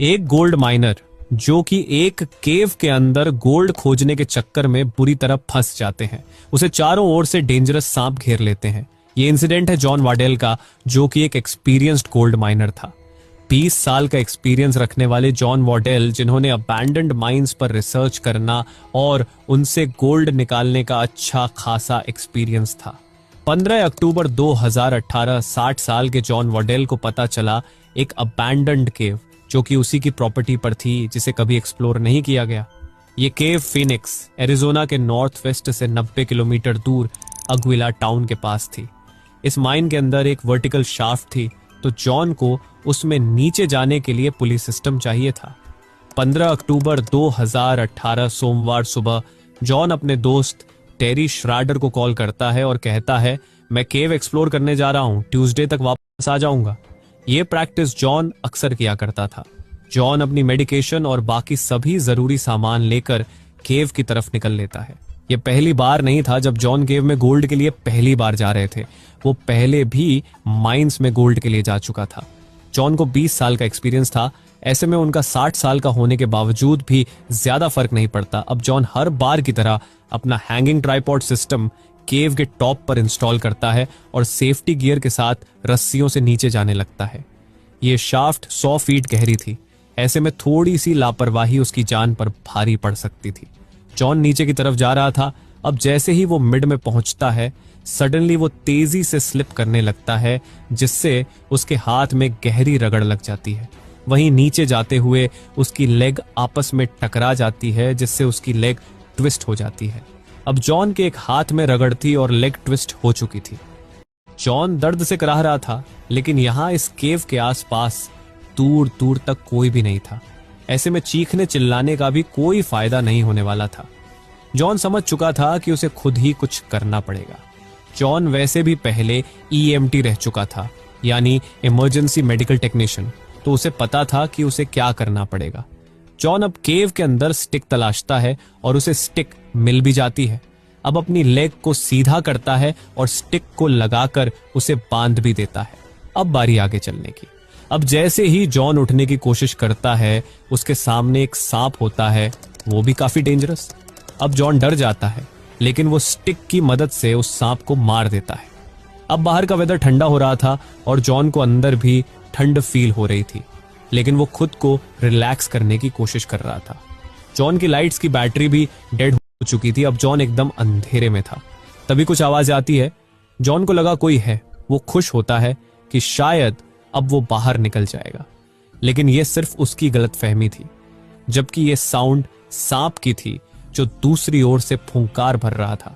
एक gold minor जो कि एक केव के अंदर गोल्ड खोजने के चक्कर में बुरी तरह फंस जाते हैं। उसे चारों ओर से डेंजरस सांप घेर लेते हैं। ये इंसिडेंट है जॉन वाडेल का, जो कि एक एक्सपीरियंस्ड गोल्ड माइनर था। 20 साल का एक्सपीरियंस रखने वाले जॉन वाडेल, जिन्होंने अबैंडन्ड माइंस पर रिसर्च करना और उनसे गोल्ड निकालने का अच्छा खासा एक्सपीरियंस था। 15 अक्टूबर 2018 60 साल के जॉन वाडेल को पता चला एक अबैंडन्ड केव जो कि उसी की प्रॉपर्टी पर थी, जिसे कभी एक्सप्लोर नहीं किया गया। ये केव फिनिक्स, एरिजोना के नॉर्थ वेस्ट से 90 किलोमीटर दूर अग्विला टाउन के पास थी। इस माइन के अंदर एक वर्टिकल शाफ्ट थी, तो जॉन को उसमें नीचे जाने के लिए पुलिस सिस्टम चाहिए था। 15 अक्टूबर 2018 सोमवार सुबह जॉन अपने दोस्त टेरी श्राडर को कॉल करता है और कहता है, मैं केव एक्सप्लोर करने जा रहा हूं, ट्यूसडे तक वापस आ जाऊंगा। ये प्रैक्टिस जॉन अक्सर किया करता था। जॉन अपनी मेडिकेशन और बाकी सभी जरूरी सामान लेकर केव की तरफ निकल लेता है। ये पहली बार नहीं था जब जॉन केव में गोल्ड के लिए पहली बार जा रहे थे। वो पहले भी माइंस में गोल्ड के लिए जा चुका था। जॉन को 20 साल का एक्सपीरियंस था। ऐसे में उनका 60 साल का होने के बावजूद भी ज्यादा फर्क नहीं पड़ता। अब जॉन हर बार की तरह अपना हैंगिंग ट्राइपॉड सिस्टम केव के टॉप पर इंस्टॉल करता है और सेफ्टी गियर के साथ रस्सियों से नीचे जाने लगता है। ये शाफ्ट 100 फीट गहरी थी। ऐसे में थोड़ी सी लापरवाही उसकी जान पर भारी पड़ सकती थी। जॉन नीचे की तरफ जा रहा था। अब जैसे ही वो मिड में पहुंचता है, सडनली वो तेजी से स्लिप करने लगता है, जिससे उसके हाथ में गहरी रगड़ लग जाती है। वहीं नीचे जाते हुए उसकी लेग आपस में टकरा जाती है, जिससे उसकी लेग ट्विस्ट हो जाती है। अब जॉन के एक हाथ में रगड़ थी और लेग ट्विस्ट हो चुकी थी। जॉन दर्द से कराह रहा था, लेकिन यहां इस केव के आसपास दूर दूर तक कोई भी नहीं था। ऐसे में चीखने चिल्लाने का भी कोई फायदा नहीं होने वाला था। जॉन समझ चुका था कि उसे खुद ही कुछ करना पड़ेगा। जॉन वैसे भी पहले EMT रह चुका था, यानी इमरजेंसी मेडिकल टेक्नीशियन, तो उसे पता था कि उसे क्या करना पड़ेगा। जॉन अब केव के अंदर स्टिक तलाशता है और उसे स्टिक मिल भी जाती है। अब अपनी लेग को सीधा करता है और स्टिक को लगाकर उसे बांध भी देता है। अब बारी आगे चलने की। अब जैसे ही जॉन उठने की कोशिश करता है, उसके सामने एक सांप होता है, वो भी काफी डेंजरस। अब जॉन डर जाता है, लेकिन वो स्टिक की मदद से उस सांप को मार देता है। अब बाहर का वेदर ठंडा हो रहा था और जॉन को अंदर भी ठंड फील हो रही थी, लेकिन वो खुद को रिलैक्स करने की कोशिश कर रहा था। जॉन की लाइट्स की बैटरी भी डेड हो चुकी थी। अब जॉन एकदम अंधेरे में था। तभी कुछ आवाज आती है। जॉन को लगा कोई है। वो खुश होता है कि शायद अब वो बाहर निकल जाएगा, लेकिन यह सिर्फ उसकी गलतफहमी थी, जबकि यह साउंड सांप की थी जो दूसरी ओर से फुंकार भर रहा था।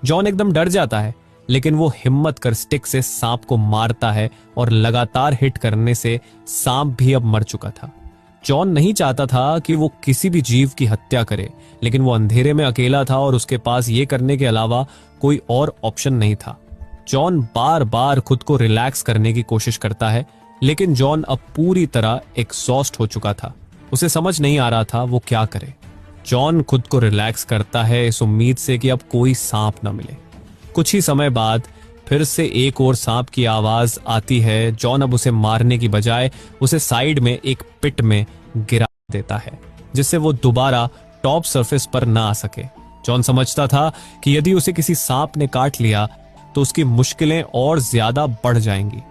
जॉन एकदम डर जाता है, लेकिन वो हिम्मत कर स्टिक से सांप को मारता है और लगातार हिट करने से सांप भी अब मर चुका था। जॉन नहीं चाहता था कि वो किसी भी जीव की हत्या करे, लेकिन वो अंधेरे में अकेला था और उसके पास ये करने के अलावा कोई और ऑप्शन नहीं था। जॉन बार बार खुद को रिलैक्स करने की कोशिश करता है, लेकिन जॉन अब पूरी तरह एग्जॉस्ट हो चुका था। उसे समझ नहीं आ रहा था वो क्या करे। जॉन खुद को रिलैक्स करता है इस उम्मीद से कि अब कोई सांप न मिले। कुछ ही समय बाद फिर से एक और सांप की आवाज आती है। जॉन अब उसे मारने की बजाय उसे साइड में एक पिट में गिरा देता है, जिससे वो दोबारा टॉप सरफेस पर ना आ सके। जॉन समझता था कि यदि उसे किसी सांप ने काट लिया तो उसकी मुश्किलें और ज्यादा बढ़ जाएंगी।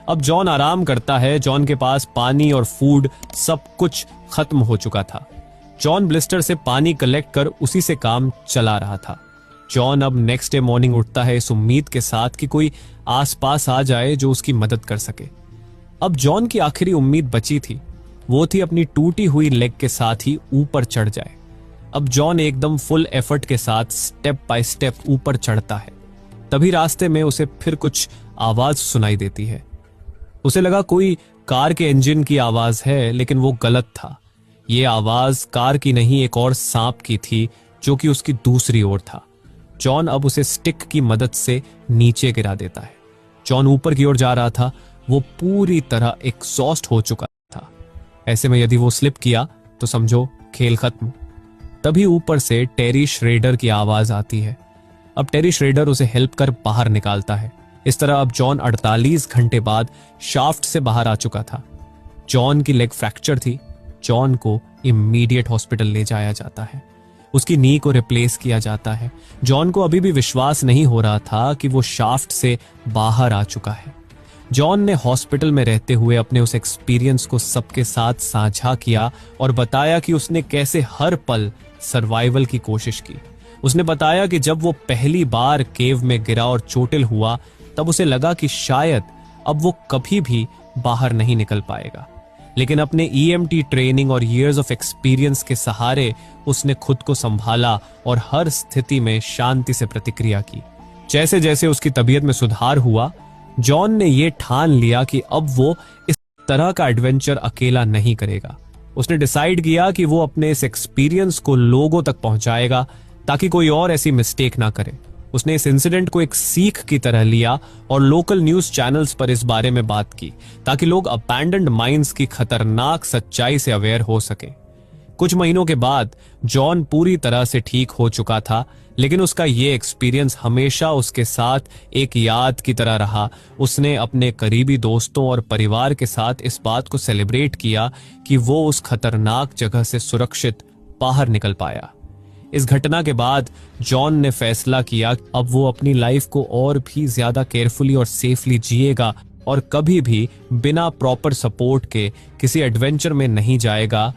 अब जॉन आराम करता है। जॉन के पास पानी और फूड सब कुछ खत्म हो चुका था। जॉन ब्लिस्टर से पानी कलेक्ट कर उसी से काम चला रहा था। जॉन अब नेक्स्ट डे मॉर्निंग उठता है इस उम्मीद के साथ कि कोई आसपास आ जाए जो उसकी मदद कर सके। अब जॉन की आखिरी उम्मीद बची थी, वो थी अपनी टूटी हुई लेग के साथ ही ऊपर चढ़ जाए। अब जॉन एकदम फुल एफर्ट के साथ स्टेप बाय स्टेप ऊपर चढ़ता है। तभी रास्ते में उसे फिर कुछ आवाज सुनाई देती है। उसे लगा कोई कार के इंजन की आवाज है, लेकिन वो गलत था। ये आवाज कार की नहीं, एक और सांप की थी जो कि उसकी दूसरी ओर था। जॉन अब उसे स्टिक की मदद से नीचे गिरा देता है। जॉन ऊपर की ओर जा रहा था। वो पूरी तरह एग्जॉस्ट हो चुका था। ऐसे में यदि वो स्लिप किया तो समझो खेल खत्म। तभी ऊपर से टेरी श्रेडर की आवाज आती है। अब टेरी श्रेडर उसे हेल्प कर बाहर निकालता है। इस तरह अब जॉन 48 घंटे बाद शाफ्ट से बाहर आ चुका था। जॉन की लेग फ्रैक्चर थी। जॉन को इमीडिएट हॉस्पिटल ले जाया जाता है। उसकी नी को रिप्लेस किया जाता है। जॉन को अभी भी विश्वास नहीं हो रहा था कि वो शाफ्ट से बाहर आ चुका है। जॉन ने हॉस्पिटल में रहते हुए अपने उस एक्सपीरियंस को सबके साथ साझा किया और बताया कि उसने कैसे हर पल सर्वाइवल की कोशिश की। उसने बताया कि जब वो पहली बार केव में गिरा और चोटिल हुआ, तब उसे लगा कि शायद अब वो कभी भी बाहर नहीं निकल पाएगा, लेकिन अपने EMT ट्रेनिंग और इयर्स ऑफ एक्सपीरियंस के सहारे उसने खुद को संभाला और हर स्थिति में शांति से प्रतिक्रिया की। जैसे जैसे उसकी तबीयत में सुधार हुआ, जॉन ने यह ठान लिया कि अब वो इस तरह का एडवेंचर अकेला नहीं करेगा। उसने डिसाइड किया कि वो अपने इस एक्सपीरियंस को लोगों तक पहुंचाएगा ताकि कोई और ऐसी मिस्टेक ना करे। उसने इस इंसिडेंट को एक सीख की तरह लिया और लोकल न्यूज चैनल्स पर इस बारे में बात की ताकि लोग अबैंडन्ड माइंस की खतरनाक सच्चाई से अवेयर हो सके। कुछ महीनों के बाद जॉन पूरी तरह से ठीक हो चुका था, लेकिन उसका ये एक्सपीरियंस हमेशा उसके साथ एक याद की तरह रहा। उसने अपने करीबी दोस्तों और परिवार के साथ इस बात को सेलिब्रेट किया कि वो उस खतरनाक जगह से सुरक्षित बाहर निकल पाया। इस घटना के बाद जॉन ने फैसला किया अब वो अपनी लाइफ को और भी ज्यादा केयरफुली और सेफली जिएगा और कभी भी बिना प्रॉपर सपोर्ट के किसी एडवेंचर में नहीं जाएगा